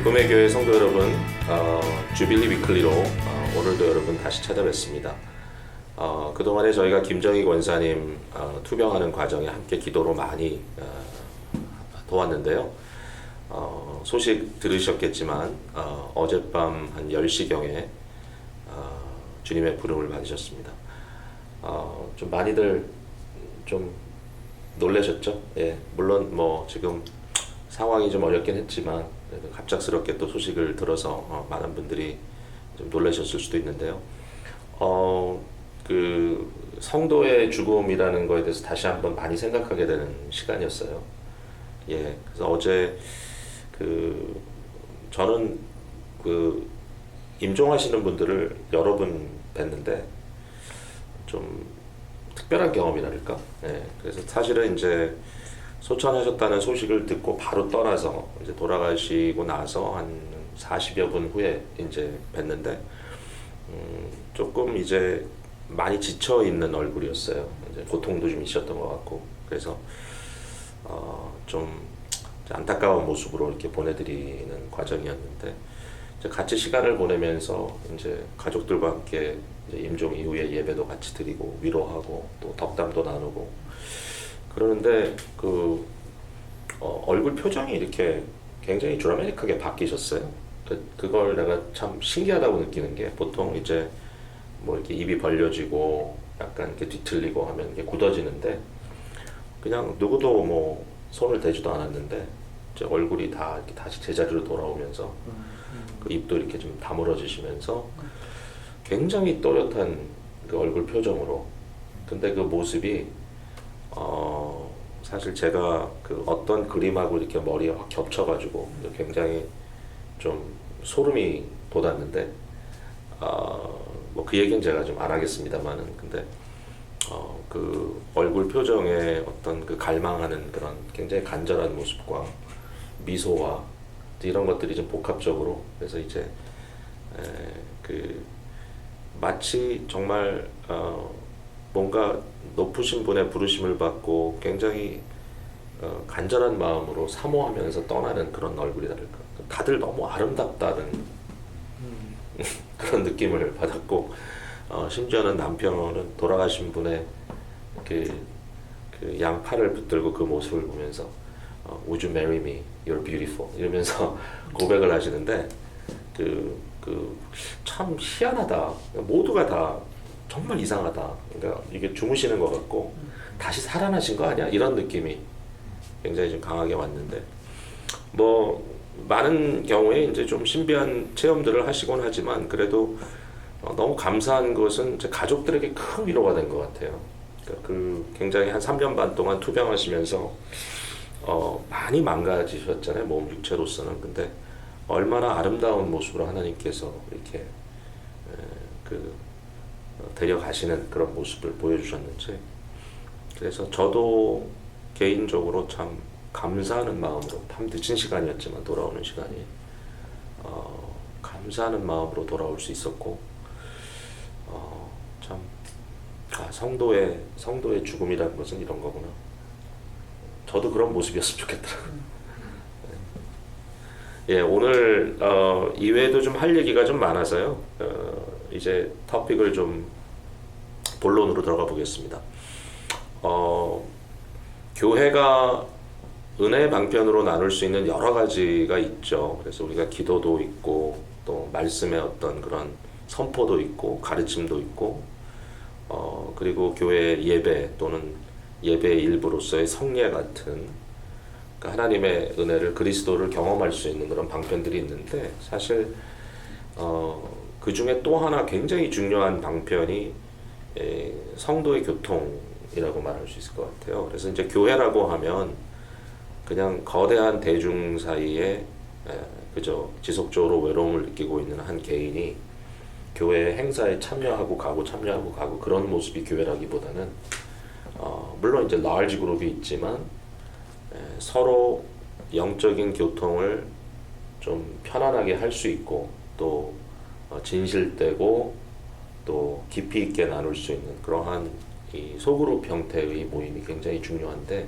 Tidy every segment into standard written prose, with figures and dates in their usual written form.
기쁨의 교회 성도 여러분, 주빌리 위클리로 오늘도 여러분 다시 찾아뵙습니다. 그동안에 저희가 김정희 권사님 투병하는 과정에 함께 기도로 많이 도왔는데요. 소식 들으셨겠지만 어젯밤 한 10시경에 주님의 부름을 받으셨습니다. 좀 많이들 좀 놀라셨죠? 예, 물론 뭐 지금 상황이 좀 어렵긴 했지만 갑작스럽게 또 소식을 들어서 많은 분들이 좀 놀라셨을 수도 있는데요. 그 성도의 죽음이라는 거에 대해서 다시 한번 많이 생각하게 되는 시간이었어요. 예, 그래서 어제 저는 임종하시는 분들을 여러 분 뵀는데 좀 특별한 경험이랄까. 예, 그래서 사실은 이제 소천하셨다는 소식을 듣고 바로 떠나서 이제 돌아가시고 나서 한 40여 분 후에 이제 뵀는데 조금 이제 많이 지쳐 있는 얼굴이었어요. 이제 고통도 좀 있었던 것 같고 그래서 좀 안타까운 모습으로 이렇게 보내드리는 과정이었는데 이제 같이 시간을 보내면서 이제 가족들과 함께 이제 임종 이후에 예배도 같이 드리고 위로하고 또 덕담도 나누고 그러는데 얼굴 표정이 이렇게 굉장히 드라마틱하게 바뀌셨어요. 그걸 내가 참 신기하다고 느끼는 게 보통 이제 뭐 이렇게 입이 벌려지고 약간 이렇게 뒤틀리고 하면 이게 굳어지는데 그냥 누구도 뭐 손을 대지도 않았는데 이제 얼굴이 다 이렇게 다시 제자리로 돌아오면서 그 입도 이렇게 좀 다물어지시면서 굉장히 또렷한 그 얼굴 표정으로 근데 그 모습이 사실 제가 그 어떤 그림하고 이렇게 머리에 확 겹쳐가지고 굉장히 좀 소름이 돋았는데 뭐 그 얘기는 제가 좀 안 하겠습니다만은 근데 그 얼굴 표정에 어떤 그 갈망하는 그런 굉장히 간절한 모습과 미소와 이런 것들이 좀 복합적으로 그래서 이제 마치 정말 뭔가 높으신 분의 부르심을 받고 굉장히 간절한 마음으로 사모하면서 떠나는 그런 얼굴이랄까. 다들 너무 아름답다는 그런 느낌을 받았고 심지어는 남편은 돌아가신 분의 그 양팔을 붙들고 그 모습을 보면서 Would you marry me? You're beautiful 이러면서 고백을 하시는데 참 희한하다. 모두가 다 정말 이상하다. 그러니까 이게 주무시는 것 같고 다시 살아나신 거 아니야? 이런 느낌이 굉장히 좀 강하게 왔는데 뭐 많은 경우에 이제 좀 신비한 체험들을 하시곤 하지만 그래도 너무 감사한 것은 이제 가족들에게 큰 위로가 된 것 같아요. 그러니까 굉장히 한 3년 반 동안 투병하시면서 많이 망가지셨잖아요. 몸 육체로서는. 근데 얼마나 아름다운 모습으로 하나님께서 이렇게 데려가시는 그런 모습을 보여주셨는지 그래서 저도 개인적으로 참 감사하는 마음으로 밤 늦은 시간이었지만 돌아오는 시간이 감사하는 마음으로 돌아올 수 있었고 참 성도의 죽음이라는 것은 이런 거구나. 저도 그런 모습이었으면 좋겠더라고요. 예, 오늘 이외에도 좀 할 얘기가 좀 많아서요. 이제 토픽을 좀 본론으로 들어가 보겠습니다. 교회가 은혜 방편으로 나눌 수 있는 여러 가지가 있죠. 그래서 우리가 기도도 있고 또 말씀의 어떤 그런 선포도 있고 가르침도 있고 그리고 교회 예배 또는 예배의 일부로서의 성례 같은 그러니까 하나님의 은혜를 그리스도를 경험할 수 있는 그런 방편들이 있는데 사실 그 중에 또 하나 굉장히 중요한 방편이 성도의 교통이라고 말할 수 있을 것 같아요. 그래서 이제 교회라고 하면 그냥 거대한 대중 사이에 그저 지속적으로 외로움을 느끼고 있는 한 개인이 교회 행사에 참여하고 가고 그런 모습이 교회라기보다는 물론 이제 large 그룹이 있지만 서로 영적인 교통을 좀 편안하게 할 수 있고 또 진실되고 또 깊이 있게 나눌 수 있는 그러한 이 소그룹 형태의 모임이 굉장히 중요한데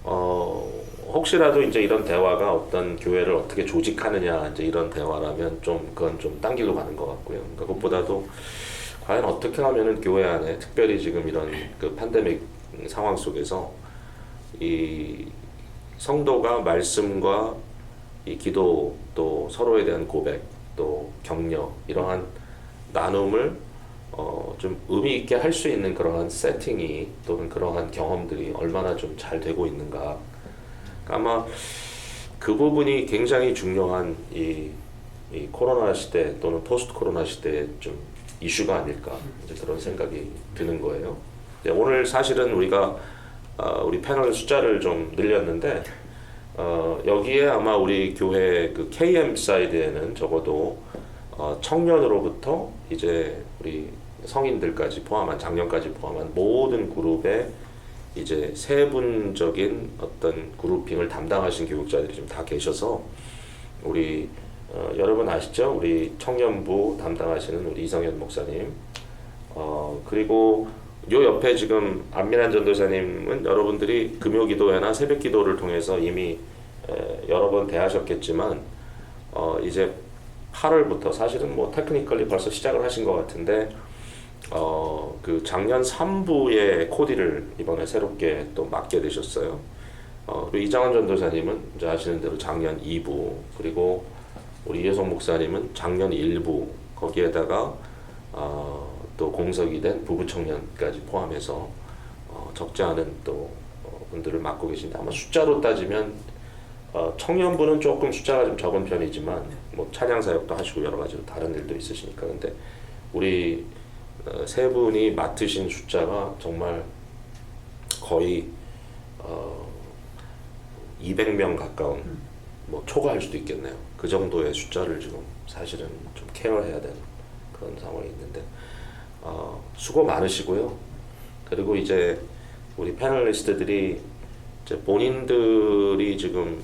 혹시라도 이제 이런 대화가 어떤 교회를 어떻게 조직하느냐 이제 이런 대화라면 좀 그건 좀 딴 길로 가는 것 같고요. 그러니까 그것보다도 과연 어떻게 하면은 교회 안에 특별히 지금 이런 그 팬데믹 상황 속에서 이 성도가 말씀과 이 기도 또 서로에 대한 고백 또 격려 이러한 나눔을 좀 의미 있게 할 수 있는 그러한 세팅이 또는 그러한 경험들이 얼마나 좀 잘 되고 있는가. 아마 그 부분이 굉장히 중요한 이 코로나 시대 또는 포스트 코로나 시대의 좀 이슈가 아닐까 이제 그런 생각이 드는 거예요. 오늘 사실은 우리가 우리 패널 숫자를 좀 늘렸는데 여기에 아마 우리 교회 그 KM 사이드에는 적어도 청년으로부터 이제 우리 성인들까지 포함한 장년까지 포함한 모든 그룹의 이제 세분적인 어떤 그룹핑을 담당하신 교육자들이 좀 다 계셔서 우리 여러분 아시죠? 우리 청년부 담당하시는 우리 이성현 목사님 그리고 요 옆에 지금 안민환 전도사님은 여러분들이 금요기도회나 새벽기도를 통해서 이미 여러 번 대하셨겠지만 이제 8월부터 사실은 뭐 테크니컬리 벌써 시작을 하신 것 같은데 그 작년 3부의 코디를 이번에 새롭게 또 맡게 되셨어요. 그리고 이장원 전도사님은 이제 아시는 대로 작년 2부 그리고 우리 이혜성 목사님은 작년 1부 거기에다가 또 공석이 된 부부 청년까지 포함해서 적지 않은 또 분들을 맡고 계신데 아마 숫자로 따지면 청년부는 조금 숫자가 좀 적은 편이지만 뭐 찬양 사역도 하시고 여러 가지로 다른 일도 있으시니까 근데 우리 세 분이 맡으신 숫자가 정말 거의 200명 가까운 뭐 초과할 수도 있겠네요. 그 정도의 숫자를 지금 사실은 좀 케어해야 되는 그런 상황이 있는데 수고 많으시고요. 그리고 이제 우리 패널리스트들이 이제 본인들이 지금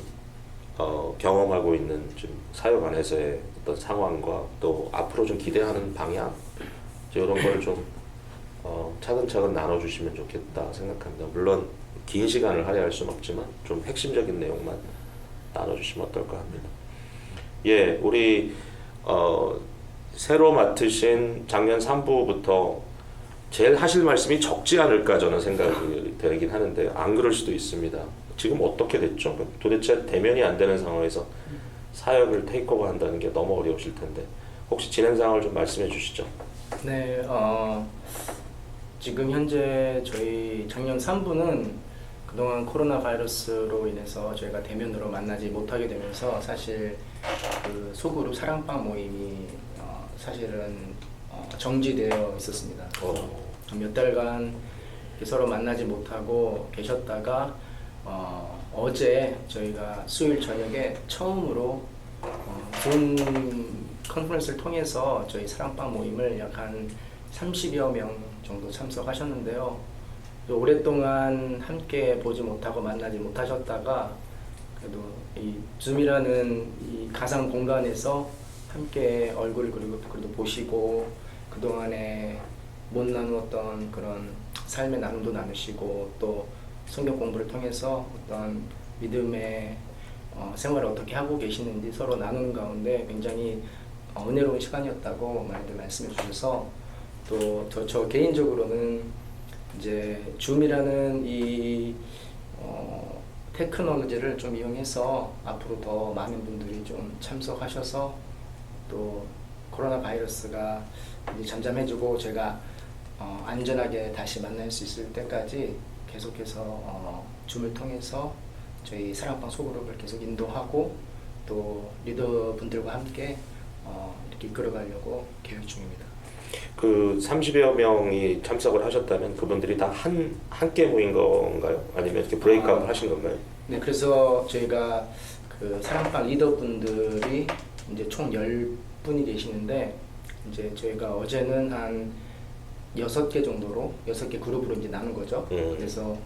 경험하고 있는 좀 사역 안에서의 어떤 상황과 또 앞으로 좀 기대하는 방향 이런 걸 좀 차근차근 나눠주시면 좋겠다 생각합니다. 물론 긴 시간을 할애할 수는 없지만 좀 핵심적인 내용만 나눠주시면 어떨까 합니다. 예, 우리 새로 맡으신 작년 3부부터 제일 하실 말씀이 적지 않을까 저는 생각이 되긴 하는데 안 그럴 수도 있습니다. 지금 어떻게 됐죠? 도대체 대면이 안 되는 상황에서 사역을 테이크오버 한다는 게 너무 어려우실 텐데 혹시 진행 상황을 좀 말씀해 주시죠. 네, 지금 현재 저희 작년 3부는 그동안 코로나 바이러스로 인해서 저희가 대면으로 만나지 못하게 되면서 사실 그 소그룹 사랑방 모임이 사실은 정지되어 있었습니다. 몇 달간 서로 만나지 못하고 계셨다가 어제 저희가 수요일 저녁에 처음으로 줌 컨퍼런스를 통해서 저희 사랑방 모임을 약 한 30여 명 정도 참석하셨는데요. 오랫동안 함께 보지 못하고 만나지 못하셨다가 그래도 이 줌이라는 이 가상 공간에서 함께 얼굴을 그래도 보시고 그동안에 못 나누었던 그런 삶의 나눔도 나누시고 또 성경 공부를 통해서 어떤 믿음의 생활을 어떻게 하고 계시는지 서로 나누는 가운데 굉장히 은혜로운 시간이었다고 많이들 말씀해 주셔서 또 저 개인적으로는 이제 줌이라는 이 테크놀로지를 좀 이용해서 앞으로 더 많은 분들이 좀 참석하셔서 또 코로나 바이러스가 이제 잠잠해지고 제가 안전하게 다시 만날 수 있을 때까지 계속해서 줌을 통해서 저희 사랑방 소그룹을 계속 인도하고 또 리더분들과 함께 이렇게 이끌어가려고 계획 중입니다. 그 30여 명이 참석을 하셨다면 그분들이 다 함께 모인 건가요? 아니면 이렇게 브레이크아웃 하신 건가요? 네, 그래서 저희가 그 사랑방 리더분들이 이제 총 10분이 계시는데 이제 저희가 어제는 한 6개 정도로 6개 그룹으로 이제 나눈 거죠. 그래서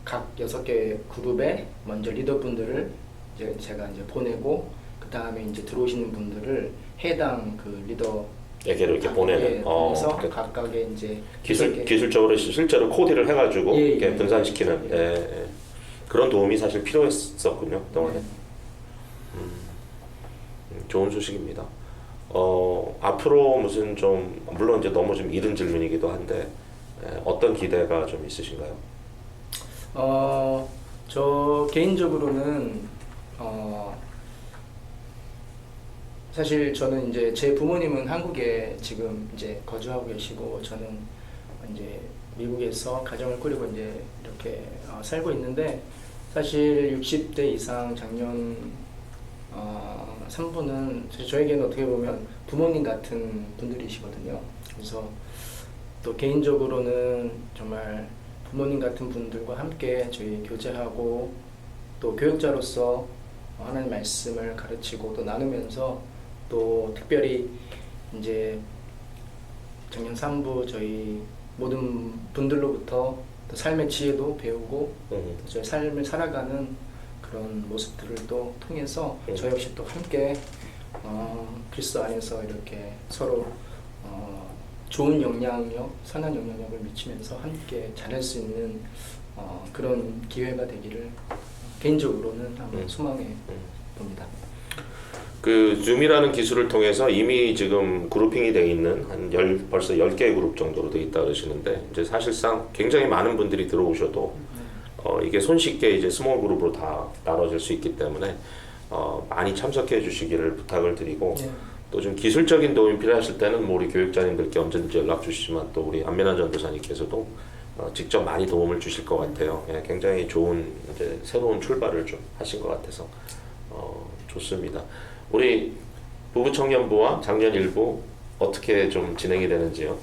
각 6개 그룹에 먼저 리더분들을 이제 제가 이제 보내고 그 다음에 이제 들어오시는 분들을 해당 그 에게로 이렇게 보내는. 그래서 각각의 이제 기술적으로 실제로 코디를 해가지고 이렇게 분산시키는. 예. 그런 도움이 사실 필요했었군요, 그동안에. 네. 좋은 소식입니다. 앞으로 무슨 좀 물론 이제 너무 좀 이른 질문이기도 한데 어떤 기대가 좀 있으신가요? 저 개인적으로는 사실 저는 이제 제 부모님은 한국에 지금 이제 거주하고 계시고 저는 이제 미국에서 가정을 꾸리고 이제 이렇게 살고 있는데 사실 60대 이상 장년 산부는 저에게는 어떻게 보면 부모님 같은 분들이시거든요. 그래서 또 개인적으로는 정말 부모님 같은 분들과 함께 저희 교제하고 또 교육자로서 하나님 말씀을 가르치고 또 나누면서 또 특별히 이제 장년 산부 저희 모든 분들로부터 또 삶의 지혜도 배우고 또 저희 삶을 살아가는 그런 모습들을 또 통해서 저 역시 또 함께 그리스도 안에서 이렇게 서로 좋은 영향력, 선한 영향력을 미치면서 함께 잘할 수 있는 그런 기회가 되기를 개인적으로는 한번 소망해 봅니다. 그 줌이라는 기술을 통해서 이미 지금 그룹핑이 돼 있는 벌써 10개 그룹 정도로 돼 있다 그러시는데 이제 사실상 굉장히 많은 분들이 들어오셔도 이게 손쉽게 이제 스몰 그룹으로 다 나눠질 수 있기 때문에 많이 참석해 주시기를 부탁을 드리고 네. 또 좀 기술적인 도움이 필요하실 때는 뭐 우리 교육자님들께 언제든지 연락 주시지만 또 우리 안민환 전도사님께서도 직접 많이 도움을 주실 것 같아요. 예, 굉장히 좋은 이제 새로운 출발을 좀 하신 것 같아서 좋습니다. 우리 부부청년부와 장년일부 어떻게 좀 진행이 되는지요?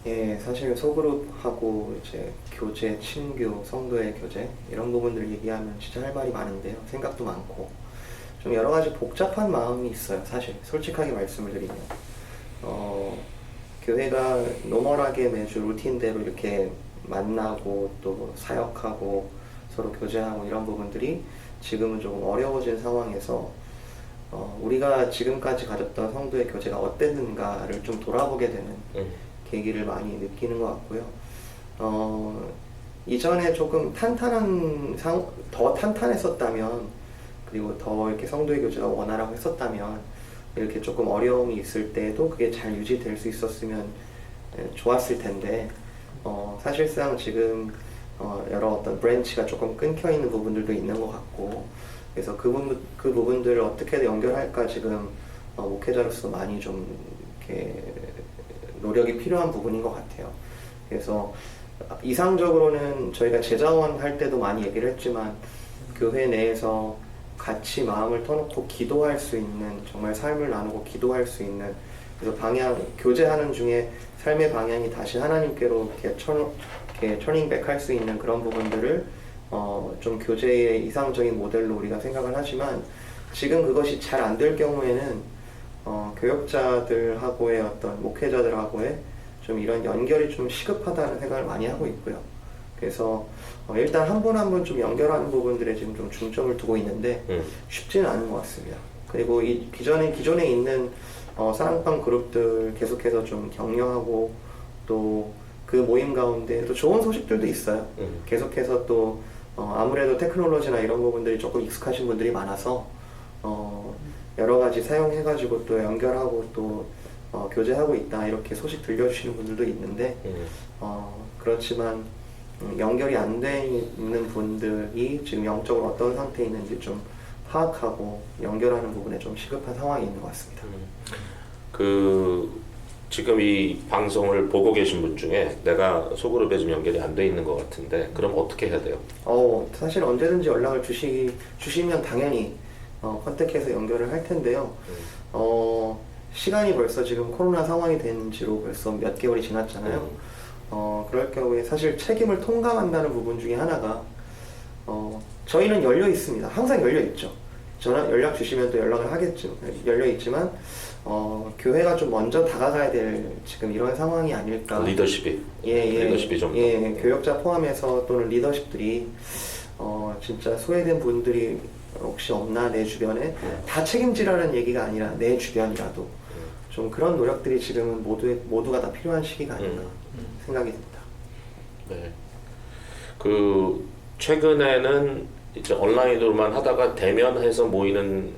예, 사실 소그룹하고 이제 교제, 친교, 성도의 교제 이런 부분들 얘기하면 진짜 할 말이 많은데요. 생각도 많고 좀 여러 가지 복잡한 마음이 있어요. 사실 솔직하게 말씀을 드리면 교회가 노멀하게 매주 루틴대로 이렇게 만나고 또 사역하고 서로 교제하고 이런 부분들이 지금은 조금 어려워진 상황에서 우리가 지금까지 가졌던 성도의 교제가 어땠는가를 좀 돌아보게 되는 계기를 많이 느끼는 것 같고요. 이전에 조금 더 탄탄했었다면 그리고 더 이렇게 성도의 교제가 원활하고 했었다면 이렇게 조금 어려움이 있을 때도 그게 잘 유지될 수 있었으면 좋았을 텐데 사실상 지금 여러 어떤 브랜치가 조금 끊겨 있는 부분들도 있는 것 같고 그래서 그 부분들을 어떻게 연결할까 지금 목회자로서 많이 좀 이렇게 노력이 필요한 부분인 것 같아요. 그래서 이상적으로는 저희가 재자원 할 때도 많이 얘기를 했지만 교회 내에서 같이 마음을 터놓고 기도할 수 있는 정말 삶을 나누고 기도할 수 있는 그래서 교제하는 중에 삶의 방향이 다시 하나님께로 이렇게 터닝백 할 수 있는 그런 부분들을 좀 교제의 이상적인 모델로 우리가 생각을 하지만 지금 그것이 잘 안 될 경우에는 교역자들하고의 어떤 목회자들하고의 좀 이런 연결이 좀 시급하다는 생각을 많이 하고 있고요. 그래서 일단 한 분 한 분 좀 연결하는 부분들에 지금 좀 중점을 두고 있는데 쉽지는 않은 것 같습니다. 그리고 이 기존에 있는 사랑방 그룹들 계속해서 좀 격려하고 또 그 모임 가운데 또 좋은 소식들도 있어요. 계속해서 또 아무래도 테크놀로지나 이런 부분들이 조금 익숙하신 분들이 많아서 여러 가지 사용해가지고 또 연결하고 또 교제하고 있다 이렇게 소식 들려주시는 분들도 있는데 그렇지만 연결이 안 돼 있는 분들이 지금 영적으로 어떤 상태에 있는지 좀 파악하고 연결하는 부분에 좀 시급한 상황이 있는 것 같습니다. 지금 이 방송을 보고 계신 분 중에 내가 소그룹에 좀 연결이 안 돼 있는 것 같은데 그럼 어떻게 해야 돼요? 사실 언제든지 연락을 주시면 당연히 컨택해서 연결을 할 텐데요. 시간이 벌써 지금 코로나 상황이 된 지로 벌써 몇 개월이 지났잖아요. 그럴 경우에 사실 책임을 통감한다는 부분 중에 하나가 저희는 열려 있습니다. 항상 열려 있죠. 전화 연락 주시면 또 연락을 하겠죠. 열려 있지만 교회가 좀 먼저 다가가야 될 지금 이런 상황이 아닐까. 리더십이 리더십이 좀 교역자 포함해서 또는 리더십들이 진짜 소외된 분들이 혹시 없나 내 주변에 다 책임지라는 얘기가 아니라 내 주변이라도 좀 그런 노력들이 지금은 모두가 다 필요한 시기가 아닌가 생각이 듭니다. 네. 최근에는 이제 온라인으로만 하다가 대면해서 모이는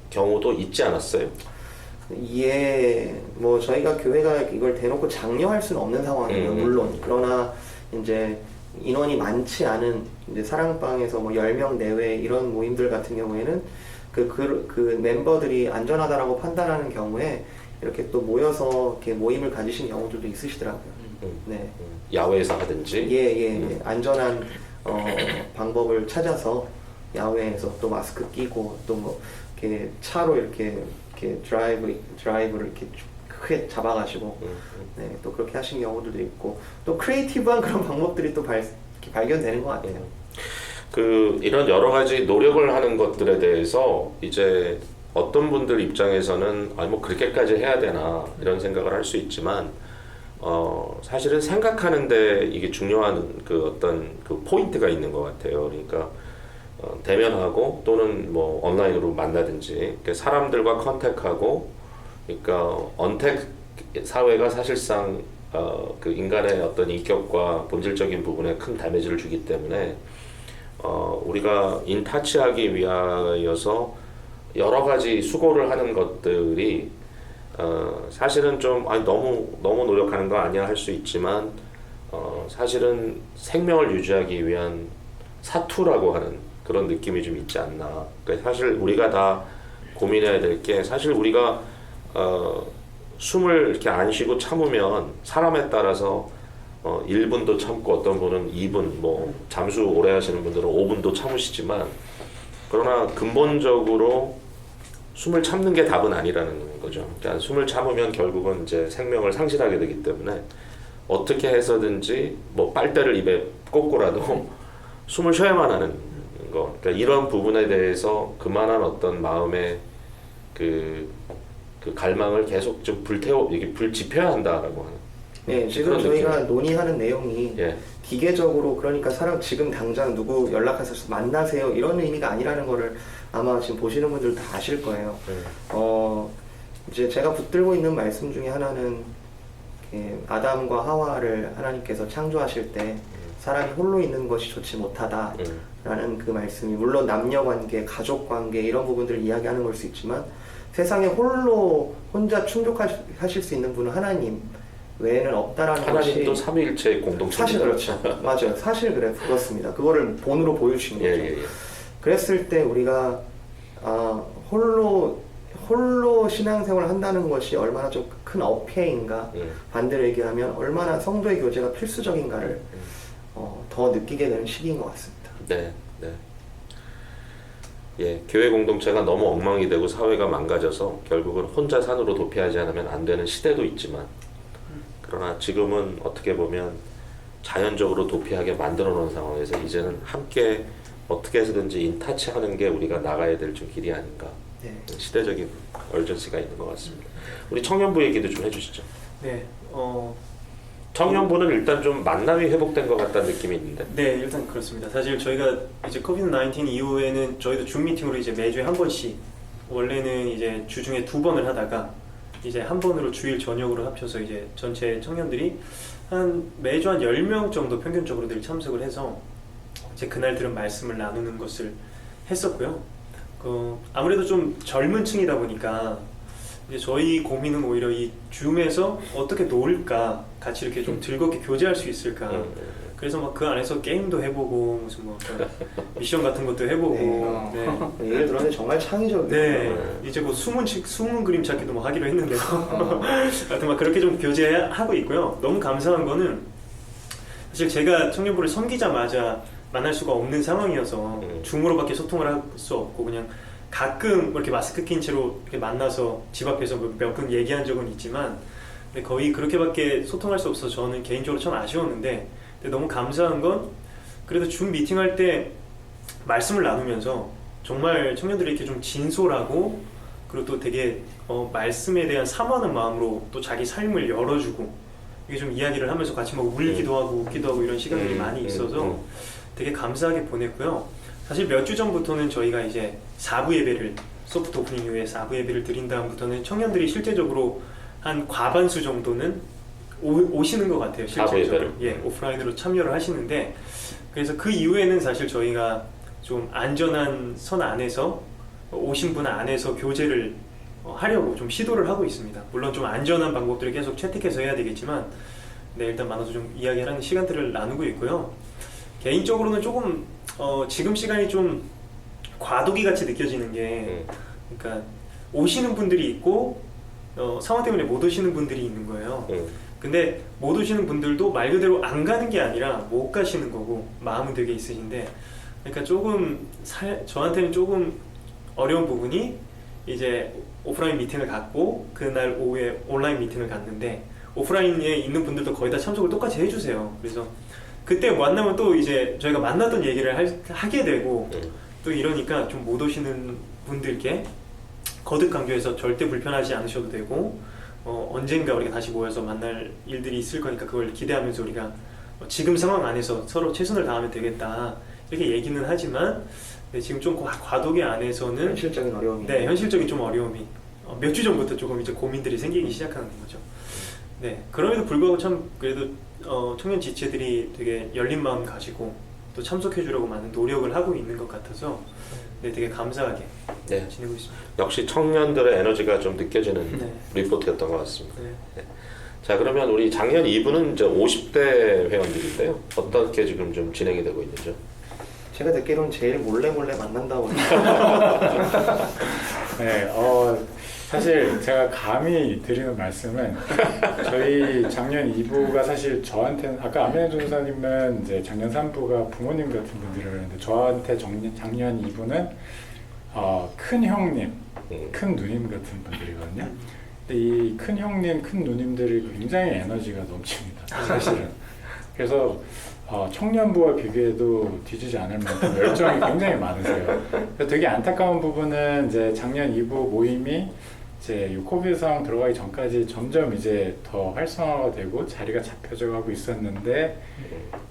경우도 있지 않았어요? 예, 뭐 저희가 교회가 이걸 대놓고 장려할 수는 없는 상황이에요. 물론. 그러나 이제 인원이 많지 않은 이제 사랑방에서 뭐 10명 내외 이런 모임들 같은 경우에는 그 멤버들이 안전하다라고 판단하는 경우에 이렇게 또 모여서 이렇게 모임을 가지신 경우들도 있으시더라고요. 네. 야외에서 하든지. 예. 안전한 방법을 찾아서 야외에서 또 마스크 끼고 또 뭐 이렇게 차로 이렇게 드라이브를 이렇게 크게 잡아가지고 네, 또 그렇게 하신 경우들도 있고 또 크리에이티브한 그런 방법들이 또 이렇게 발견되는 것 같아요. 이런 여러 가지 노력을 하는 것들에 대해서 이제 어떤 분들 입장에서는 아니 뭐 그렇게까지 해야 되나 이런 생각을 할 수 있지만 사실은 생각하는데 이게 중요한 그 어떤 그 포인트가 있는 것 같아요. 그러니까 대면하고 또는 뭐 온라인으로 만나든지 사람들과 컨택하고 그러니까 언택 사회가 사실상 그 인간의 어떤 인격과 본질적인 부분에 큰 다메지를 주기 때문에 우리가 인타치하기 위하여서 여러 가지 수고를 하는 것들이 사실은 좀 아니 너무 노력하는 거 아니야 할 수 있지만 사실은 생명을 유지하기 위한 사투라고 하는 그런 느낌이 좀 있지 않나. 그러니까 사실 우리가 다 고민해야 될 게 사실 우리가 숨을 이렇게 안 쉬고 참으면 사람에 따라서 1분도 참고 어떤 분은 2분 뭐 잠수 오래 하시는 분들은 5분도 참으시지만 그러나 근본적으로 숨을 참는 게 답은 아니라는 거죠. 그러니까 숨을 참으면 결국은 이제 생명을 상실하게 되기 때문에 어떻게 해서든지 뭐 빨대를 입에 꽂고라도 숨을 쉬어야만 하는 거. 그러니까 이런 부분에 대해서 그만한 어떤 마음의 그 갈망을 계속 좀 이게 불 지펴야 한다라고 하는. 네, 지금 저희가 논의하는 내용이 기계적으로 그러니까 지금 당장 누구 연락해서 만나세요 이런 의미가 아니라는 거를 아마 지금 보시는 분들 다 아실 거예요. 이제 제가 붙들고 있는 말씀 중에 하나는 아담과 하와를 하나님께서 창조하실 때 사람이 홀로 있는 것이 좋지 못하다라는 그 말씀이 물론 남녀관계, 가족관계 이런 부분들을 이야기하는 걸 수 있지만 세상에 혼자 충족하실 수 있는 분은 하나님 외에는 없다라는 하나님도 것이 삼위일체 공동체. 사실 그렇죠. 맞아요. 사실 그렇습니다. 그거를 본으로 보여주신 거죠. 그랬을 때 우리가 홀로 신앙생활을 한다는 것이 얼마나 좀 큰 어폐인가 반대로 얘기하면 얼마나 성도의 교제가 필수적인가를 더 느끼게 되는 시기인 것 같습니다. 네. 예, 교회 공동체가 너무 엉망이 되고 사회가 망가져서 결국은 혼자 산으로 도피하지 않으면 안 되는 시대도 있지만 그러나 지금은 어떻게 보면 자연적으로 도피하게 만들어 놓은 상황에서 이제는 함께 어떻게 해서든지 인타치하는 게 우리가 나가야 될 좀 길이 아닌가. 네. 시대적인 얼전시가 있는 것 같습니다. 우리 청년부 얘기도 좀 해주시죠. 네, 청년부는 일단 좀 만남이 회복된 것 같다는 느낌이 있는데. 네, 일단 그렇습니다. 사실 저희가 이제 코비드-19 이후에는 저희도 줌 미팅으로 이제 매주에 한 번씩 원래는 이제 주중에 2번을 하다가 이제 한 번으로 주일 저녁으로 합쳐서 이제 전체 청년들이 매주 한 10명 정도 평균적으로 늘 참석을 해서 이제 그날 들은 말씀을 나누는 것을 했었고요. 아무래도 좀 젊은 층이다 보니까 이제 저희 고민은 오히려 이 줌에서 어떻게 놀까, 같이 이렇게 좀 즐겁게 교제할 수 있을까. 그래서 막 그 안에서 게임도 해보고 무슨 뭐 미션 같은 것도 해보고. 네. 예를 들어서 정말 창의적이에요. 네, 이제 뭐 숨은 그림 찾기도 뭐 하기로 했는데요. 하여튼 막 그렇게 좀 교제하고 있고요. 너무 감사한 거는 사실 제가 청년부를 섬기자마자 만날 수가 없는 상황이어서 줌으로밖에 소통을 할 수 없고 그냥 가끔 이렇게 마스크 낀 채로 이렇게 만나서 집 앞에서 몇 분 얘기한 적은 있지만 근데 거의 그렇게밖에 소통할 수 없어서 저는 개인적으로 참 아쉬웠는데 근데 너무 감사한 건 그래도 줌 미팅할 때 말씀을 나누면서 정말 청년들이 이렇게 좀 진솔하고 그리고 또 되게 말씀에 대한 사모하는 마음으로 또 자기 삶을 열어주고 이게 좀 이야기를 하면서 같이 막 울기도 하고 웃기도 하고 이런 시간들이 많이 있어서 되게 감사하게 보냈고요. 사실 몇 주 전부터는 저희가 이제 4부 예배를 소프트 오프닝 이후에 4부 예배를 드린 다음부터는 청년들이 실제적으로 한 과반수 정도는 오시는 것 같아요. 사부 실제로. 예배를. 예, 오프라인으로 참여를 하시는데 그래서 그 이후에는 사실 저희가 좀 안전한 선 안에서 오신 분 안에서 교제를 하려고 좀 시도를 하고 있습니다. 물론 좀 안전한 방법들을 계속 채택해서 해야 되겠지만 네, 일단 만나서 좀 이야기하는 시간들을 나누고 있고요. 개인적으로는 조금 지금 시간이 좀 과도기 같이 느껴지는 게 그러니까 오시는 분들이 있고 상황 때문에 못 오시는 분들이 있는 거예요. 근데 못 오시는 분들도 말 그대로 안 가는 게 아니라 못 가시는 거고 마음은 되게 있으신데 그러니까 조금 저한테는 조금 어려운 부분이 이제 오프라인 미팅을 갖고 그날 오후에 온라인 미팅을 갖는데 오프라인에 있는 분들도 거의 다 참석을 똑같이 해주세요. 그래서 그때 만나면 또 이제 저희가 만났던 얘기를 하게 되고 또 이러니까 좀 못 오시는 분들께 거듭 강조해서 절대 불편하지 않으셔도 되고 언젠가 우리가 다시 모여서 만날 일들이 있을 거니까 그걸 기대하면서 우리가 지금 상황 안에서 서로 최선을 다하면 되겠다 이렇게 얘기는 하지만 네, 지금 좀 과도기 안에서는 현실적인 어려움이. 네, 현실적인 좀 어려움이 몇 주 전부터 조금 이제 고민들이 생기기 시작하는 거죠. 네, 그럼에도 불구하고 참 그래도 청년 지체들이 되게 열린 마음 가지고 또 참석해 주려고 많은 노력을 하고 있는 것 같아서 네, 되게 감사하게 네. 지내고 있습니다. 역시 청년들의 에너지가 좀 느껴지는 네. 리포트였던 것 같습니다. 네. 자, 그러면 우리 작년 2부는 이제 50대 회원들인데요. 어떻게 지금 좀 진행이 되고 있는지요? 제가 듣기로는 제일 몰래 만난다고. 네, 사실 제가 감히 드리는 말씀은 저희 작년 2부가 사실 저한테는 아까 안민혜 전사님은 이제 작년 3부가 부모님 같은 분들이었는데 저한테 작년 2부는 큰 형님, 큰 누님 같은 분들이거든요. 근데 이 큰 형님, 큰 누님들이 굉장히 에너지가 넘칩니다. 사실은. 그래서 청년부와 비교해도 뒤지지 않을 만큼 열정이 굉장히 많으세요. 그래서 되게 안타까운 부분은 이제 작년 2부 모임이 이제 이 코비드 상황 들어가기 전까지 점점 이제 더 활성화가 되고 자리가 잡혀져 가고 있었는데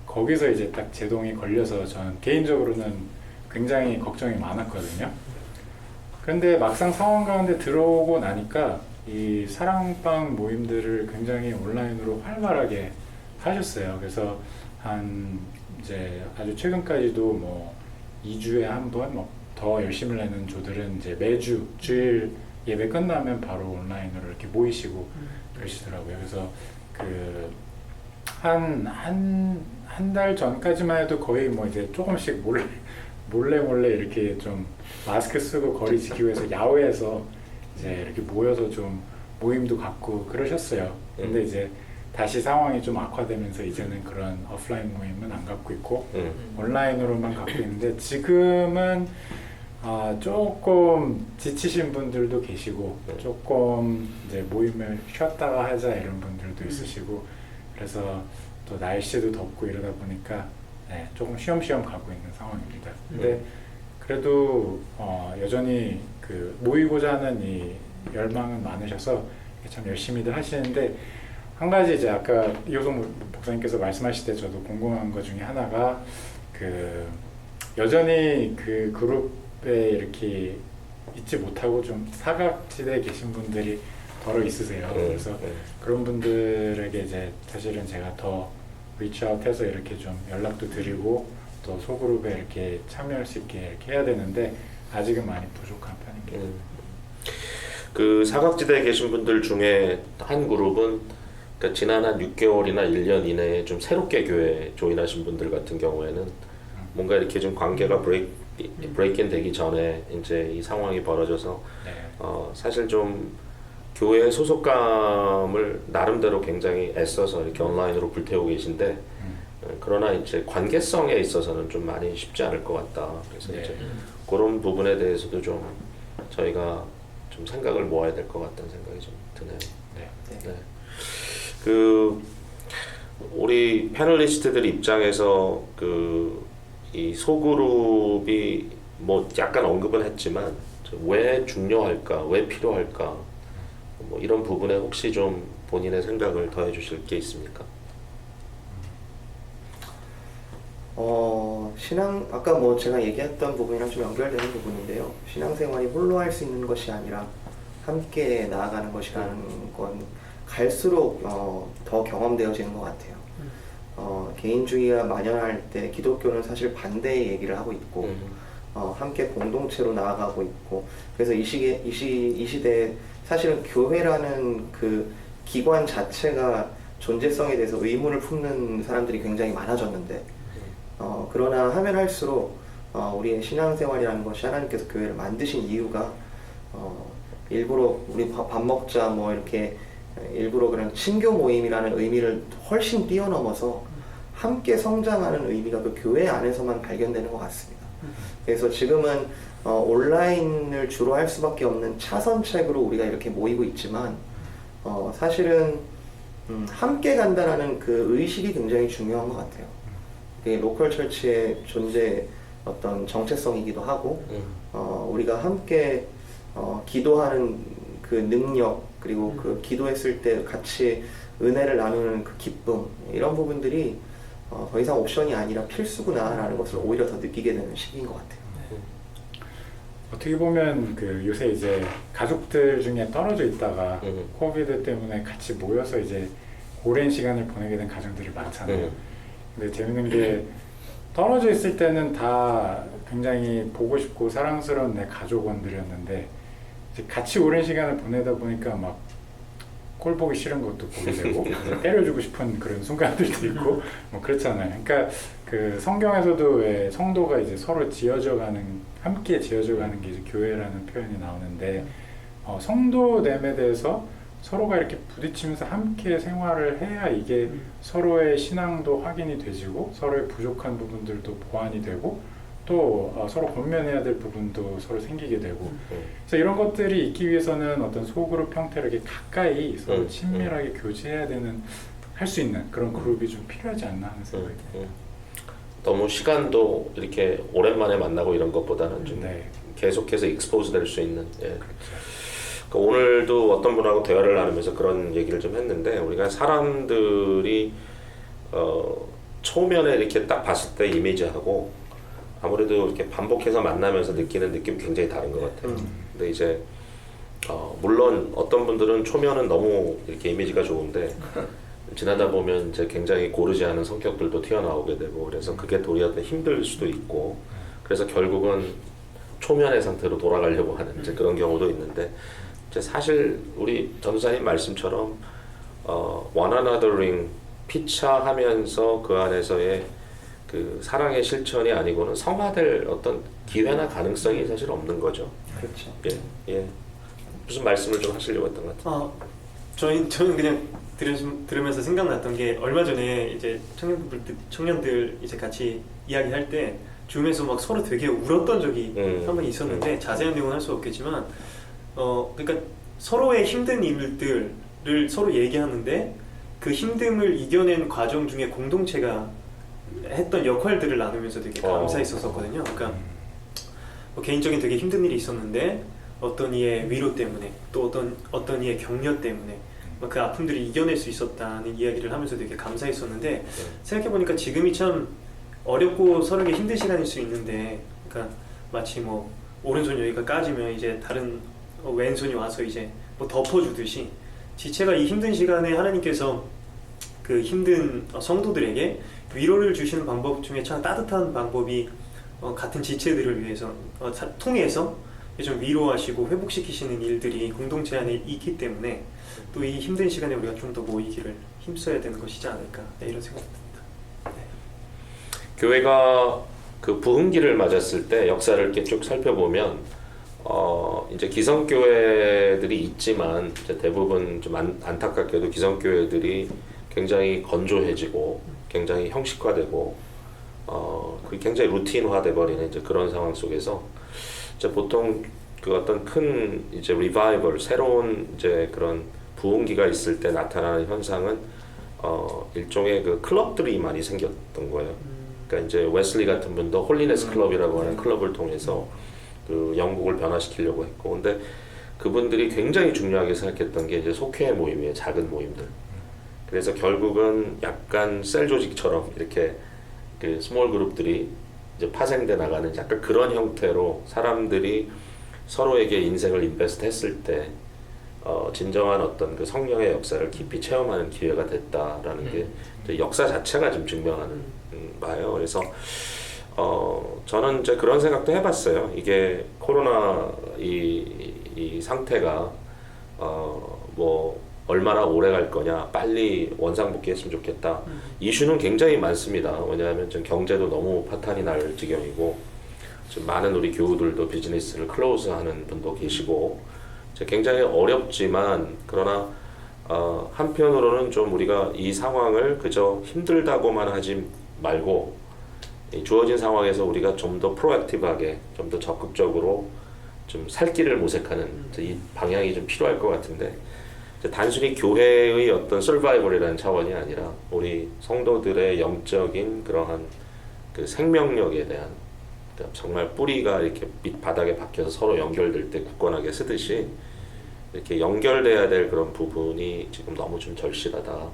거기서 이제 딱 제동이 걸려서 저는 개인적으로는 굉장히 걱정이 많았거든요. 그런데 막상 상황 가운데 들어오고 나니까 이 사랑방 모임들을 굉장히 온라인으로 활발하게 하셨어요. 그래서 한 이제 아주 최근까지도 뭐 2주에 한 번 뭐 더 열심을 내는 조들은 이제 매주 주일 예배 끝나면 바로 온라인으로 이렇게 모이시고 그러시더라고요. 그래서 그 한 달 전까지만 해도 거의 뭐 이제 조금씩 몰래 이렇게 좀 마스크 쓰고 거리 지키고 해서 야외에서 이제 이렇게 모여서 좀 모임도 갖고 그러셨어요. 근데 이제 다시 상황이 좀 악화되면서 이제는 그런 오프라인 모임은 안 갖고 있고 온라인으로만 갖고 있는데 지금은 조금 지치신 분들도 계시고 조금 이제 모임을 쉬었다가 하자 이런 분들도 있으시고 그래서 또 날씨도 덥고 이러다 보니까 네, 조금 쉬엄쉬엄 가고 있는 상황입니다. 근데 그래도 여전히 그 모이고자 하는 이 열망은 많으셔서 참 열심히들 하시는데 한 가지 이제 아까 이호성 목사님께서 말씀하실 때 저도 궁금한 것 중에 하나가 그 여전히 그 그룹에 이렇게 있지 못하고 좀 사각지대에 계신 분들이 더러 있으세요. 그래서 그런 분들에게 이제 사실은 제가 더 리치아웃해서 이렇게 좀 연락도 드리고 또 소그룹에 이렇게 참여할 수 있게 이렇게 해야 되는데 아직은 많이 부족한 편입니다. 그 사각지대에 계신 분들 중에 한 그룹은 그러니까 지난 한 6개월이나 1년 이내에 좀 새롭게 교회에 조인하신 분들 같은 경우에는 뭔가 이렇게 좀 관계가 브레이킹 되기 전에 이제 이 상황이 벌어져서 네. 사실 좀 교회 소속감을 나름대로 굉장히 애써서 이렇게 온라인으로 불태우고 계신데 그러나 이제 관계성에 있어서는 좀 많이 쉽지 않을 것 같다. 그래서 네. 이제 그런 부분에 대해서도 좀 저희가 좀 생각을 모아야 될 것 같다는 생각이 좀 드네요. 네. 그 우리 패널리스트들 입장에서 그 이 소그룹이 뭐 약간 언급은 했지만 왜 중요할까, 왜 필요할까, 뭐 이런 부분에 혹시 좀 본인의 생각을 더해 주실 게 있습니까? 신앙 아까 뭐 제가 얘기했던 부분이랑 좀 연결되는 부분인데요. 신앙생활이 홀로 할 수 있는 것이 아니라 함께 나아가는 것이라는 건 갈수록 더 경험되어지는 것 같아요. 개인주의가 만연할 때 기독교는 사실 반대의 얘기를 하고 있고 함께 공동체로 나아가고 있고, 그래서 이 시대에 사실은 교회라는 그 기관 자체가 존재성에 대해서 의문을 품는 사람들이 굉장히 많아졌는데, 그러나 하면 할수록 우리의 신앙생활이라는 것이 하나님께서 교회를 만드신 이유가 일부러 우리 밥 먹자 뭐 이렇게 일부러 그런 친교 모임이라는 의미를 훨씬 뛰어넘어서 함께 성장하는 의미가 그 교회 안에서만 발견되는 것 같습니다. 그래서 지금은 온라인을 주로 할 수밖에 없는 차선책으로 우리가 이렇게 모이고 있지만 사실은 함께 간다라는 그 의식이 굉장히 중요한 것 같아요. 그게 로컬 철치의 존재 어떤 정체성이기도 하고 우리가 함께 기도하는 그 능력, 그리고 그 기도했을 때 같이 은혜를 나누는 그 기쁨, 이런 부분들이 더 이상 옵션이 아니라 필수구나라는 것을 오히려 더 느끼게 되는 시기인 것 같아요. 어떻게 보면 그 요새 이제 가족들 중에 떨어져 있다가 코비드 때문에 같이 모여서 이제 오랜 시간을 보내게 된 가정들이 많잖아요. 근데 재밌는 게 떨어져 있을 때는 다 굉장히 보고 싶고 사랑스러운 내 가족원들이었는데 이제 같이 오랜 시간을 보내다 보니까 막 꼴 보기 싫은 것도 보게 되고 때려주고 싶은 그런 순간들도 있고 뭐 그렇잖아요. 그러니까 그 성경에서도 왜 성도가 이제 서로 지어져가는, 함께 지어져가는 게 이제 교회라는 표현이 나오는데 성도됨에 대해서 서로가 이렇게 부딪히면서 함께 생활을 해야 이게 서로의 신앙도 확인이 되지고 서로의 부족한 부분들도 보완이 되고 또 서로 권면해야 될 부분도 서로 생기게 되고, 그래서 이런 것들이 있기 위해서는 어떤 소그룹 형태로 이렇게 가까이 서로 친밀하게 교제해야 되는, 할 수 있는 그런 그룹이 좀 필요하지 않나 하는 생각이 듭니다. 너무 시간도 이렇게 오랜만에 만나고 이런 것보다는 좀 계속해서 익스포즈 될 수 있는. 그러니까 오늘도 어떤 분하고 대화를 나누면서 그런 얘기를 좀 했는데, 우리가 사람들이 초면에 이렇게 딱 봤을 때 이미지하고 아무래도 이렇게 반복해서 만나면서 느끼는 느낌이 굉장히 다른 것 같아요. 근데 이제 물론 어떤 분들은 초면은 너무 이렇게 이미지가 좋은데 지나다 보면 이제 굉장히 고르지 않은 성격들도 튀어나오게 되고, 그래서 그게 도리어 힘들 수도 있고, 그래서 결국은 초면의 상태로 돌아가려고 하는 이제 그런 경우도 있는데, 이제 사실 우리 전도사님 말씀처럼 one anothering 피차하면서 그 안에서의 그 사랑의 실천이 아니고는 성화될 어떤 기회나 가능성이 사실 없는 거죠. 그렇죠. 예. 무슨 말씀을 좀 하시려고 했던 것 같아요. 저는 그냥 들으면서 생각났던 게, 얼마 전에 이제 청년들 이제 같이 이야기할 때 줌에서 막 서로 되게 울었던 적이 한 번 있었는데, 자세한 내용은 할 수 없겠지만 그러니까 서로의 힘든 일들을 서로 얘기하는데 그 힘듦을 이겨낸 과정 중에 공동체가 했던 역할들을 나누면서 되게 감사했었거든요. 그러니까 뭐 개인적인 되게 힘든 일이 있었는데 어떤 이의 위로 때문에, 또 어떤 이의 격려 때문에 그 아픔들을 이겨낼 수 있었다는 이야기를 하면서 되게 감사했었는데, 생각해보니까 지금이 참 어렵고 서로에게 힘든 시간일 수 있는데, 그러니까 마치 뭐 오른손 여기가 까지면 이제 다른 왼손이 와서 이제 뭐 덮어주듯이, 지체가 이 힘든 시간에 하나님께서 그 힘든 성도들에게 위로를 주시는 방법 중에 참 따뜻한 방법이 같은 지체들을 위해서 통해서 좀 위로하시고 회복시키시는 일들이 공동체 안에 있기 때문에, 또 이 힘든 시간에 우리가 좀 더 모이기를 힘써야 되는 것이지 않을까, 이런 생각이 듭니다. 교회가 그 부흥기를 맞았을 때 역사를 이렇게 쭉 살펴보면 이제 기성교회들이 있지만 이제 대부분 좀 안타깝게도 기성교회들이 굉장히 건조해지고 굉장히 형식화되고 그게 굉장히 루틴화돼 버리는 이제 그런 상황 속에서 이제 보통 그 어떤 큰 이제 리바이벌, 새로운 이제 그런 부흥기가 있을 때 나타나는 현상은 일종의 그 클럽들이 많이 생겼던 거예요. 그러니까 이제 웨슬리 같은 분도 홀리네스 클럽이라고 하는 클럽을 통해서 그 영국을 변화시키려고 했고, 근데 그분들이 굉장히 중요하게 생각했던 게 이제 속회 모임이에요. 작은 모임들. 그래서 결국은 약간 셀 조직처럼 이렇게 그 스몰 그룹들이 이제 파생돼 나가는 약간 그런 형태로 사람들이 서로에게 인생을 인베스트 했을 때 진정한 어떤 그 성령의 역사를 깊이 체험하는 기회가 됐다라는 게 이제 역사 자체가 좀 증명하는 바예요. 그래서 저는 이제 그런 생각도 해봤어요. 이게 코로나 이 상태가 뭐 얼마나 오래 갈 거냐, 빨리 원상복귀했으면 좋겠다. 이슈는 굉장히 많습니다. 왜냐하면 좀 경제도 너무 파탄이 날 지경이고, 지금 많은 우리 교우들도 비즈니스를 클로즈하는 분도 계시고, 이제 굉장히 어렵지만 그러나 한편으로는 좀 우리가 이 상황을 그저 힘들다고만 하지 말고 이 주어진 상황에서 우리가 좀 더 프로액티브하게, 좀 더 적극적으로 좀 살 길을 모색하는 이 방향이 좀 필요할 것 같은데, 단순히 교회의 어떤 서바이벌이라는 차원이 아니라 우리 성도들의 영적인 그러한 그 생명력에 대한, 그러니까 정말 뿌리가 이렇게 밑바닥에 박혀서 서로 연결될 때 굳건하게 쓰듯이 이렇게 연결돼야 될 그런 부분이 지금 너무 좀 절실하다.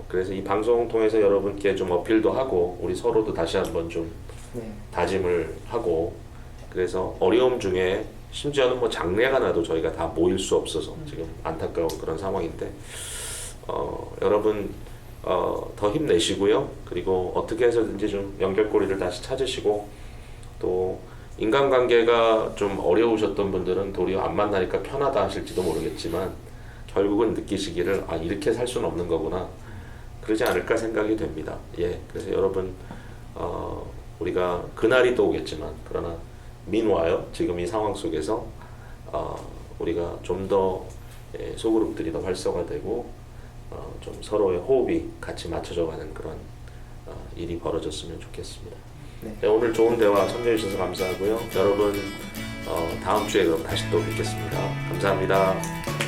그래서 이 방송 통해서 여러분께 좀 어필도 하고 우리 서로도 다시 한번 좀 네. 다짐을 하고, 그래서 어려움 중에 심지어는 뭐 장례가 나도 저희가 다 모일 수 없어서 지금 안타까운 그런 상황인데, 여러분 더 힘내시고요. 그리고 어떻게 해서든지 좀 연결고리를 다시 찾으시고, 또 인간관계가 좀 어려우셨던 분들은 도리어 안 만나니까 편하다 하실지도 모르겠지만 결국은 느끼시기를 이렇게 살 수는 없는 거구나, 그러지 않을까 생각이 됩니다. 예, 그래서 여러분 우리가 그날이 또 오겠지만, 그러나 민와요 지금 이 상황 속에서 우리가 좀 더 소그룹들이 더 활성화되고 좀 서로의 호흡이 같이 맞춰져가는 그런 일이 벌어졌으면 좋겠습니다. 네. 오늘 좋은 대화 참여해 주셔서 감사하고요. 여러분 다음 주에 그럼 다시 또 뵙겠습니다. 감사합니다.